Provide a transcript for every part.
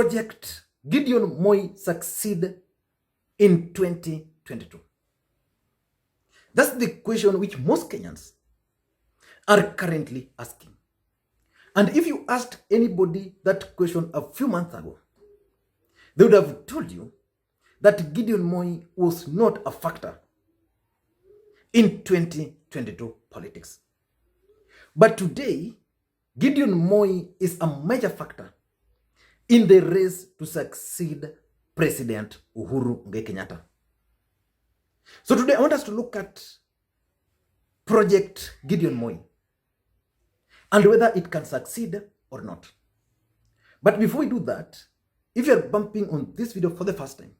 Project Gideon Moi succeed in 2022? That's the question which most Kenyans are currently asking. And if you asked anybody that question a few months ago, they would have told you that Gideon Moi was not a factor in 2022 politics. But today, Gideon Moi is a major factor in the race to succeed President Uhuru Kenyatta. So today I want us to look at Project Gideon Moi and whether it can succeed or not. But before we do that, if you're bumping on this video for the first time,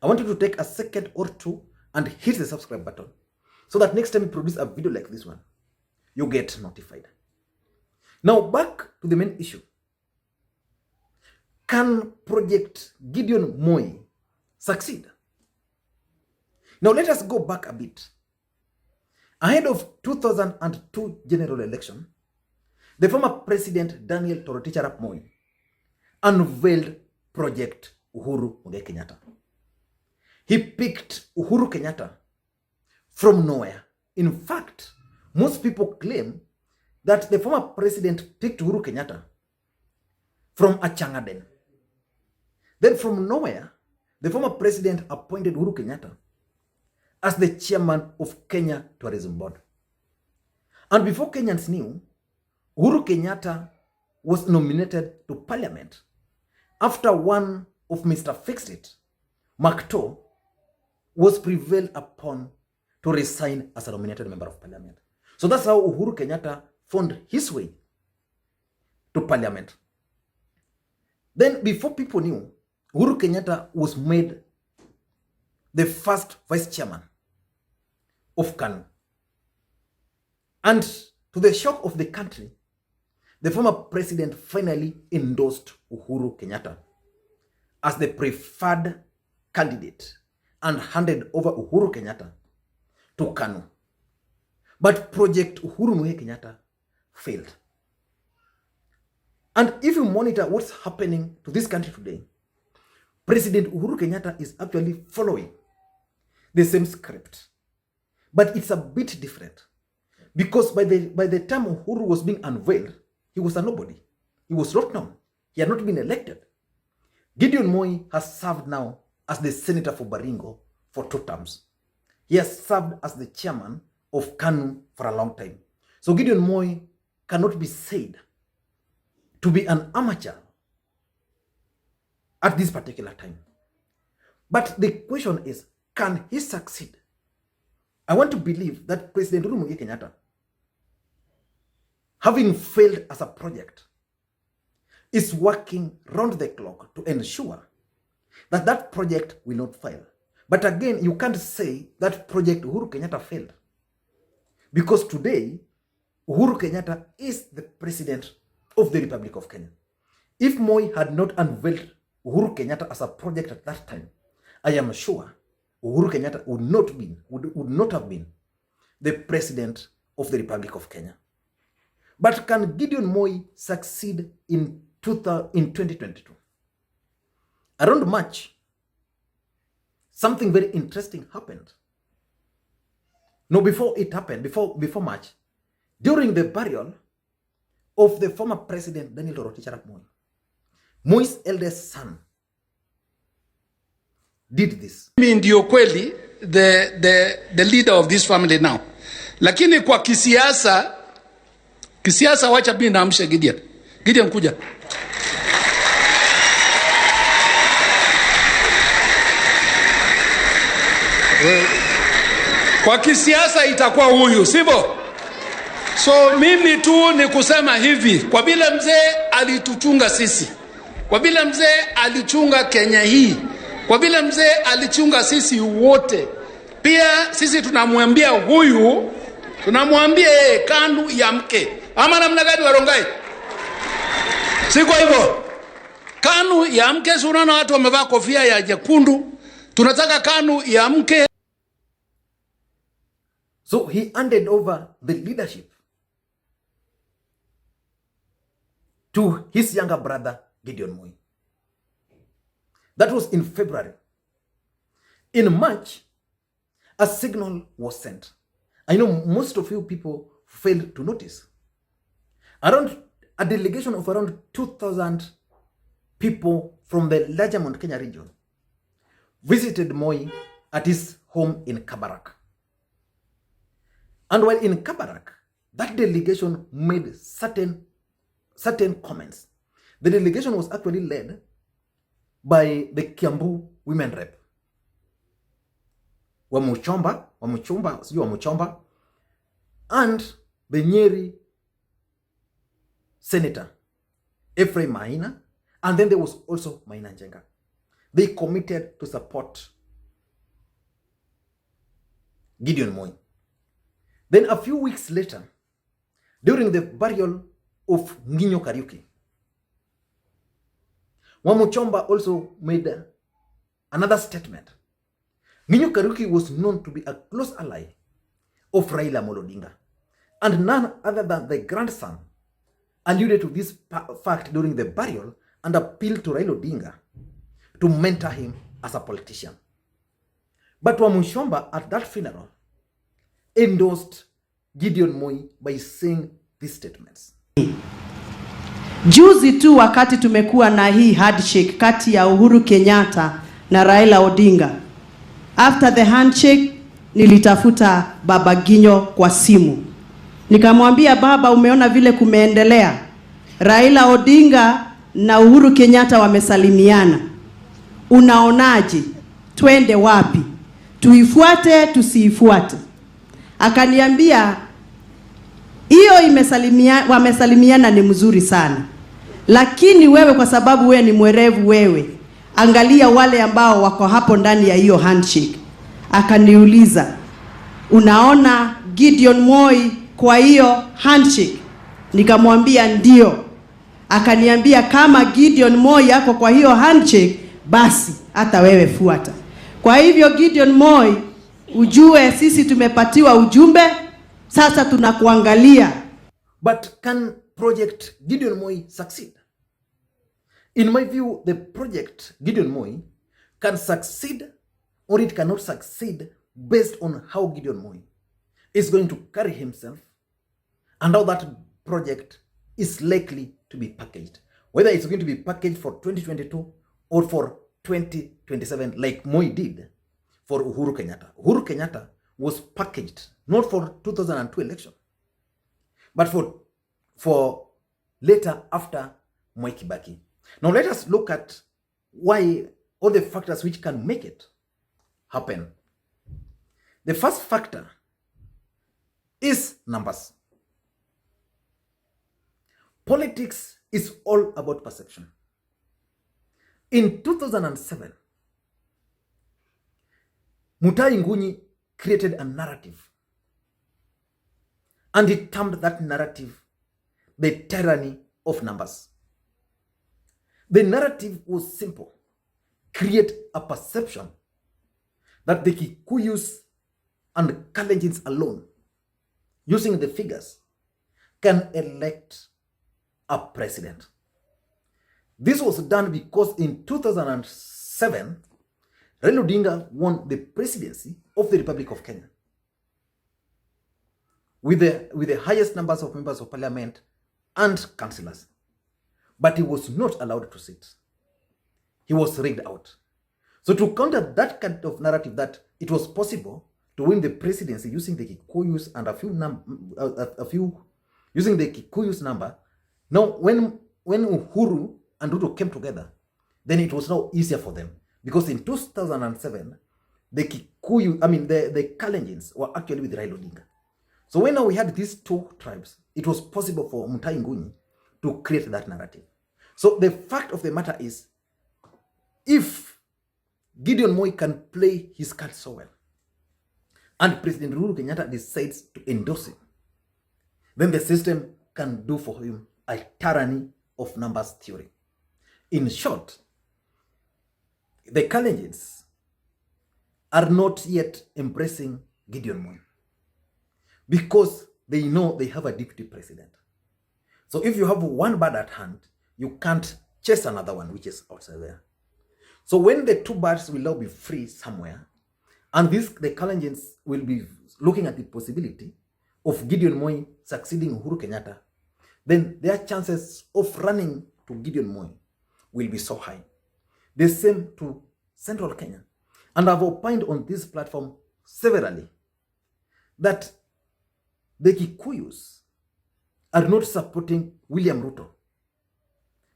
I want you to take a second or two and hit the subscribe button so that next time we produce a video like this one, you get notified. Now back to the main issue. Can Project Gideon Moi succeed? Now let us go back a bit. Ahead of 2002 general election, the former President Daniel Toroitich Arap Moi unveiled Project Uhuru Kenyatta. He picked Uhuru Kenyatta from nowhere. In fact, most people claim that the former president picked Uhuru Kenyatta from a Changaden. Then from nowhere, the former president appointed Uhuru Kenyatta as the chairman of Kenya Tourism Board. And before Kenyans knew, Uhuru Kenyatta was nominated to parliament after one of Mr. Fix-It, Makto, was prevailed upon to resign as a nominated member of parliament. So that's how Uhuru Kenyatta found his way to parliament. Then before people knew, Uhuru Kenyatta was made the first vice chairman of KANU. And to the shock of the country, the former president finally endorsed Uhuru Kenyatta as the preferred candidate and handed over Uhuru Kenyatta to KANU. But Project Uhuru Kenyatta failed. And if you monitor what's happening to this country today, President Uhuru Kenyatta is actually following the same script. But it's a bit different. Because by the time Uhuru was being unveiled, he was a nobody. He was not known. He had not been elected. Gideon Moi has served now as the senator for Baringo for 2 terms. He has served as the chairman of KANU for a long time. So Gideon Moi cannot be said to be an amateur at this particular time. But the question is, can he succeed? I want to believe that President Uhuru Kenyatta, having failed as a project, is working round the clock to ensure that that project will not fail. But again, you can't say that Project Uhuru Kenyatta failed. Because today, Uhuru Kenyatta is the president of the Republic of Kenya. If Moi had not unveiled Uhuru Kenyatta as a project at that time, I am sure Uhuru Kenyatta would not have been the president of the Republic of Kenya. But can Gideon Moi succeed in 2022? Around March, something very interesting happened. No, before it happened, before March, during the burial of the former president Daniel Toroitich Arap Moi, Moi's eldest son did this. Mimi ndio kweli the leader of this family now. Lakini kwa kisiasa wacha mimi naamsha Gideon. Gideon kuja. Kwa kisiasa itakuwa huyu, sivyo? So mimi tu ni kusema hivi, kwa vile mzee alituchunga sisi, kwa vile mzee alichunga Kenya hii, kwa vile mzee alichunga sisi wote, pia sisi tunamwambia huyu, tunamwambia yeye KANU ya mke. Ama namna gani Warongai? Siko hivyo. KANU ya mke, unaona watu wamevaa kofia ya jekundu. Tunataka KANU ya mke. So he handed over the leadership to his younger brother Gideon Moi. That was in February. In March, a signal was sent. I know most of you people failed to notice. A delegation of around 2,000 people from the larger Mount Kenya region visited Moi at his home in Kabarak. And while in Kabarak, that delegation made certain comments. The delegation was actually led by the Kiambu women rep, Wamuchomba, and the Nyeri senator, Ephraim Maina, and then there was also Maina Njenga. They committed to support Gideon Moi. Then a few weeks later, during the burial of Nginyo Kariuki, Wamuchomba also made another statement. Nginyo Kariuki was known to be a close ally of Raila Odinga, and none other than the grandson alluded to this fact during the burial and appealed to Raila Odinga to mentor him as a politician. But Wamuchomba at that funeral endorsed Gideon Moi by saying these statements. Juzi tu wakati tumekuwa na hii handshake kati ya Uhuru Kenyatta na Raila Odinga. After the handshake nilitafuta Baba Ginyo kwa simu. Nikamwambia, baba, umeona vile kumeendelea. Raila Odinga na Uhuru Kenyatta wamesalimiana. Unaonaje? Twende wapi? Tuifuate, tusiifuate? Akaniambia, hiyo wamesalimiana ni mzuri sana. Lakini wewe kwa sababu wewe ni mwerevu wewe, angalia wale ambao wako hapo ndani ya hiyo handshake. Akaniuliza, unaona Gideon Moi kwa hiyo handshake? Nikamwambia ndio. Akaniambia, kama Gideon Moi yako kwa hiyo handshake, basi hata wewe fuata. Kwa hivyo Gideon Moi, ujue sisi tumepatiwa ujumbe, sasa tunakuangalia. But can project Gideon Moi succeed? In my view, the project Gideon Moi can succeed or it cannot succeed based on how Gideon Moi is going to carry himself and how that project is likely to be packaged. Whether it's going to be packaged for 2022 or for 2027 like Moi did for Uhuru Kenyatta. Uhuru Kenyatta was packaged not for 2002 election, but for later after Moi Kibaki. Now let us look at why, all the factors which can make it happen. The first factor is numbers. Politics is all about perception. In 2007, Mutahi Ngunyi created a narrative, and he termed that narrative the tyranny of numbers. The narrative was simple: create a perception that the Kikuyus and Kalenjins alone, using the figures, can elect a president. This was done because in 2007, Raila Odinga won the presidency of the Republic of Kenya with the highest numbers of members of parliament and councillors. But he was not allowed to sit. He was rigged out. So to counter that kind of narrative that it was possible to win the presidency using the Kikuyus and a few using the Kikuyus number, now when Uhuru and Ruto came together, then it was now easier for them, because in 2007 the the Kalenjins were actually with Raila Odinga. So when now we had these two tribes, it was possible for Mutahi Ngunyi to create that narrative. So the fact of the matter is, if Gideon Moi can play his cards so well, and President Uhuru Kenyatta decides to endorse him, then the system can do for him a tyranny of numbers theory. In short, the Kalenjins are not yet embracing Gideon Moi because they know they have a deputy president. So if you have one bird at hand, you can't chase another one which is outside there. So when the two birds will now be free somewhere, and the Kalenjins will be looking at the possibility of Gideon Moi succeeding Uhuru Kenyatta, then their chances of running to Gideon Moi will be so high. The same to Central Kenya. And I've opined on this platform severally that the Kikuyus are not supporting William Ruto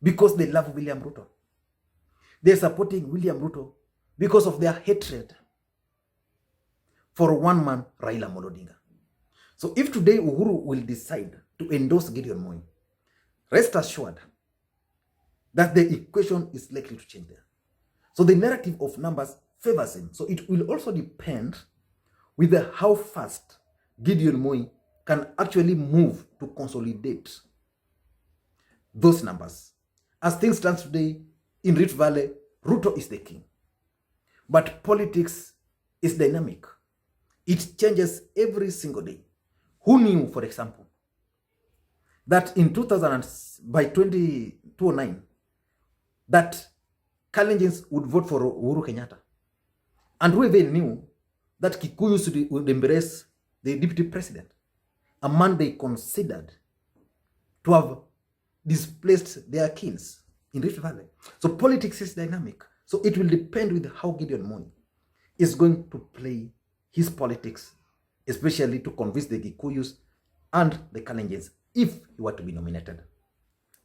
because they love William Ruto. They're supporting William Ruto because of their hatred for one man, Raila Odinga. So if today Uhuru will decide to endorse Gideon Moi, rest assured that the equation is likely to change there. So the narrative of numbers favors him. So it will also depend with how fast Gideon Moi can actually move to consolidate those numbers. As things stand today, in Rift Valley, Ruto is the king. But politics is dynamic. It changes every single day. Who knew, for example, that in 2009, that Kalenjins would vote for Uhuru Kenyatta? And who even knew that Kikuyus would embrace the deputy president, a man they considered to have displaced their kings in Rift Valley? So politics is dynamic. So it will depend with how Gideon Moi is going to play his politics, especially to convince the Kikuyus and the Kalenjins if he were to be nominated.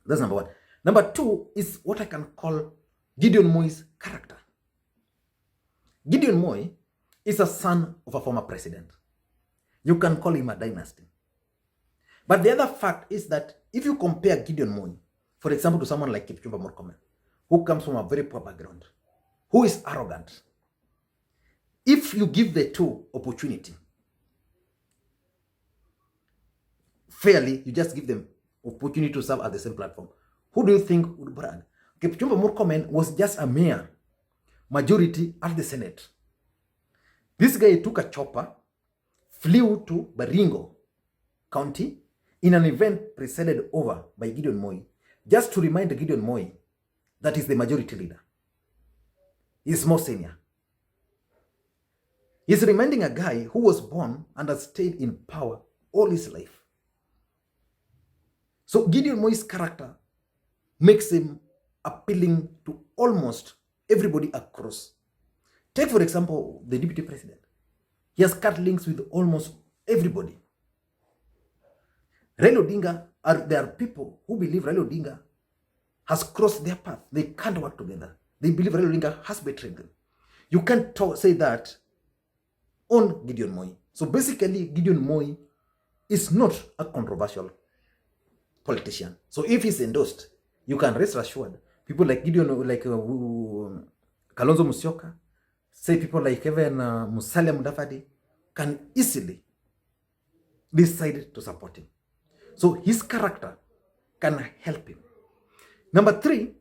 That's number one. Number two is what I can call Gideon Moi's character. Gideon Moi is a son of a former president. You can call him a dynasty. But the other fact is that if you compare Gideon Moi, for example, to someone like Kipchumba Murkomen, who comes from a very poor background, who is arrogant, if you give the two opportunity fairly, you just give them opportunity to serve at the same platform, who do you think would brag? Kipchumba Murkomen was just a mere majority at the Senate. This guy took a chopper, flew to Baringo County in an event presided over by Gideon Moi, just to remind Gideon Moi that he's the majority leader. He's more senior. He's reminding a guy who was born and has stayed in power all his life. So Gideon Moi's character makes him appealing to almost everybody across. Take, for example, the deputy president. He has cut links with almost everybody. Raila Odinga, there are people who believe Raila Odinga has crossed their path. They can't work together. They believe Raila Odinga has betrayed them. You can't say that on Gideon Moi. So basically, Gideon Moi is not a controversial politician. So if he's endorsed, you can rest assured. People like Gideon, like Kalonzo Musyoka, say people like even Musalia Mudavadi can easily decide to support him. So his character can help him. Number three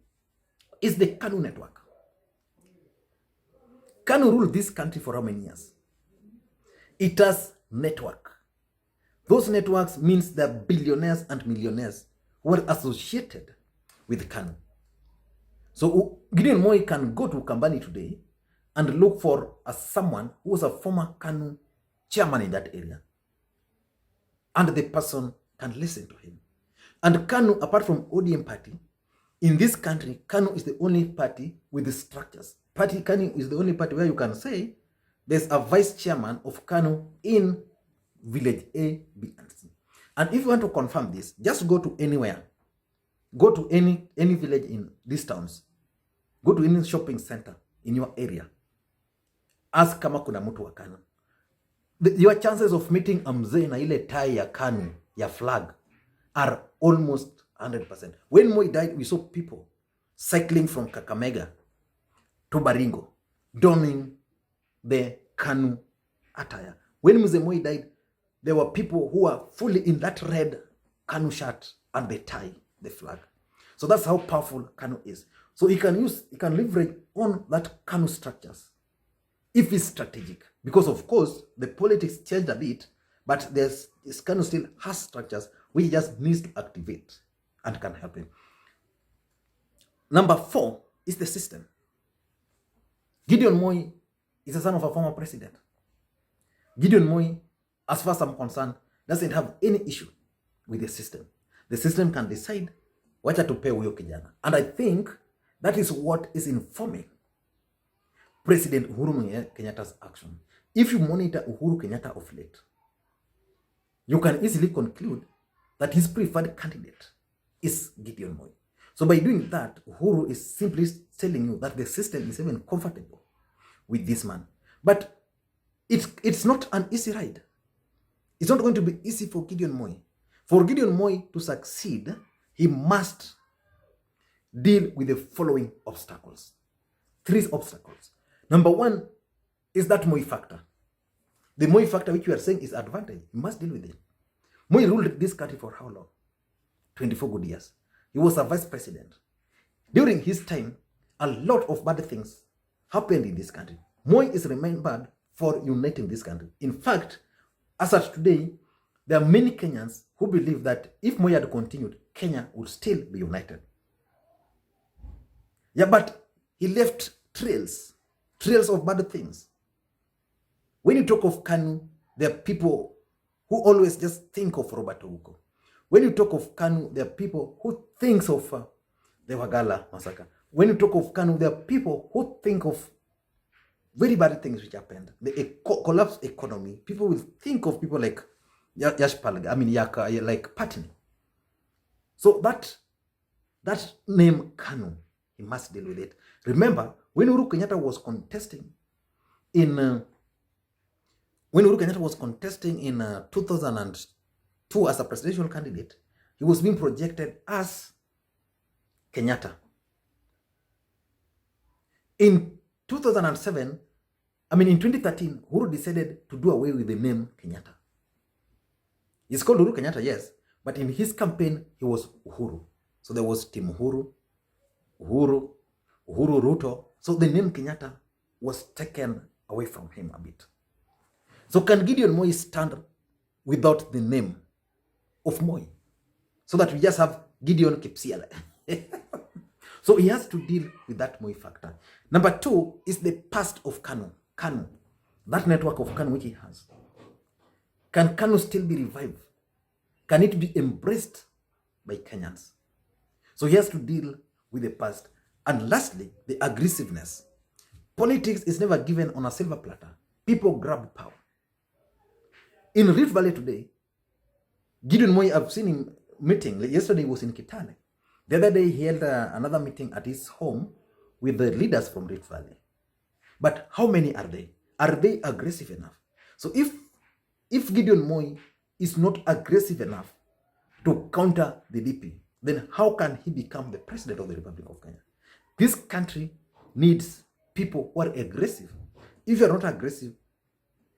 is the KANU network. KANU ruled this country for how many years? It has network. Those networks means the billionaires and millionaires who are associated with KANU. So Gideon Moi can go to Kambani today and look for someone who was a former KANU chairman in that area. And the person can listen to him. And KANU, apart from ODM party, in this country, KANU is the only party with the structures. KANU is the only party where you can say there's a vice chairman of KANU in village A, B, and C. And if you want to confirm this, just go to anywhere. Go to any village in these towns. Go to any shopping center in your area. Ask kama kuna mtu wa KANU. Your chances of meeting a mzee na ile tie ya KANU, ya flag, are almost 100%. When Moi died, we saw people cycling from Kakamega to Baringo, donning the KANU attire. When Mzee Moi died, there were people who were fully in that red KANU shirt and the tie, the flag. So that's how powerful KANU is. So he can leverage on that KANU structures if it's strategic. Because of course, the politics changed a bit, but this KANU still has structures which he just needs to activate and can help him. Number four is the system. Gideon Moi is a son of a former president. Gideon Moi, as far as I'm concerned, doesn't have any issue with the system. The system can decide wacha tupe huyo kijana. And I think that is what is informing President Uhuru Kenyatta's action. If you monitor Uhuru Kenyatta of late, you can easily conclude that his preferred candidate is Gideon Moi. So by doing that, Uhuru is simply telling you that the system is even comfortable with this man. But it's not an easy ride. It's not going to be easy for Gideon Moi. For Gideon Moi to succeed, he must deal with the following obstacles. 3 obstacles. Number 1 is that Moi factor. The Moi factor, which we are saying is advantage. He must deal with it. Moi ruled this country for how long? 24 good years. He was a vice president. During his time, a lot of bad things happened in this country. Moi is remembered for uniting this country. In fact, as of today, there are many Kenyans who believe that if Moi had continued, Kenya would still be united. Yeah, but he left trails of bad things. When you talk of KANU, there are people who always just think of Robert Ouko. When you talk of KANU, there are people who think of the Wagala massacre. When you talk of KANU, there are people who think of very bad things which happened. The collapsed economy. People will think of people like Yaka, like Patni. So that name KANU, he must deal with it. Remember, when Uhuru Kenyatta was contesting in 2002 as a presidential candidate, he was being projected as Kenyatta. In 2013, Uhuru decided to do away with the name Kenyatta. He's called Uhuru Kenyatta, yes, but in his campaign, he was Uhuru. So there was Team Uhuru, Uhuru Ruto. So the name Kenyatta was taken away from him a bit. So can Gideon Moi stand without the name of Moi? So that we just have Gideon Kipsiele. So he has to deal with that Moi factor. Number 2 is the past of KANU. That network of KANU which he has. Can KANU still be revived? Can it be embraced by Kenyans? So he has to deal with the past. And lastly, the aggressiveness. Politics is never given on a silver platter. People grab power. In Rift Valley today, Gideon Moi, I've seen him meeting. Yesterday he was in Kitale. The other day he held another meeting at his home with the leaders from Rift Valley. But how many are they? Are they aggressive enough? So if Gideon Moi is not aggressive enough to counter the DP, then how can he become the president of the Republic of Kenya? This country needs people who are aggressive. If you're not aggressive,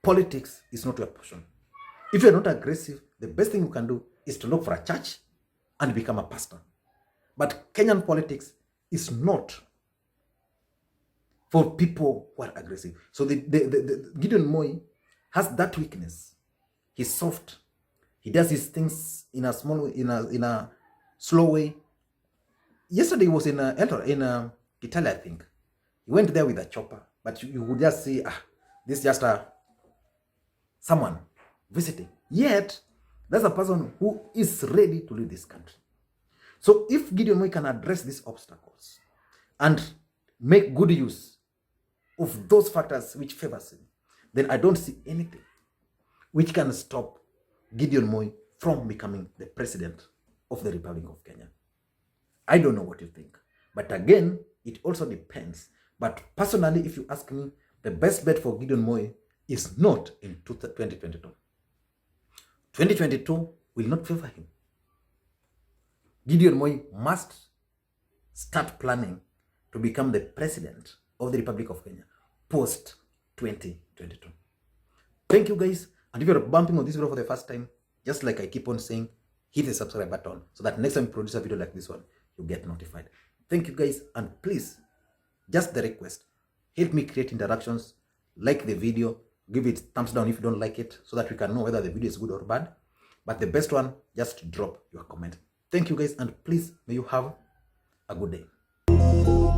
politics is not your portion. If you're not aggressive, the best thing you can do is to look for a church and become a pastor. But Kenyan politics is not for people who are aggressive. So the Gideon Moi has that weakness. He's soft. He does his things in a small way, in a slow way. Yesterday he was in Kitale, I think. He went there with a chopper, but you would just say, this is just someone visiting. Yet, that's a person who is ready to lead this country. So if Gideon Moi can address these obstacles and make good use of those factors which favors him, then I don't see anything which can stop Gideon Moi from becoming the president of the Republic of Kenya. I don't know what you think. But again, it also depends. But personally, if you ask me, the best bet for Gideon Moi is not in 2022. 2022 will not favor him. Gideon Moi must start planning to become the president of the Republic of Kenya post 2022. Thank you guys. And if you're bumping on this video for the first time, just like I keep on saying, hit the subscribe button so that next time we produce a video like this one, you get notified. Thank you guys, and please, just the request, help me create interactions, like the video, give it thumbs down if you don't like it, so that we can know whether the video is good or bad. But the best one, just drop your comment. Thank you guys, and please, may you have a good day.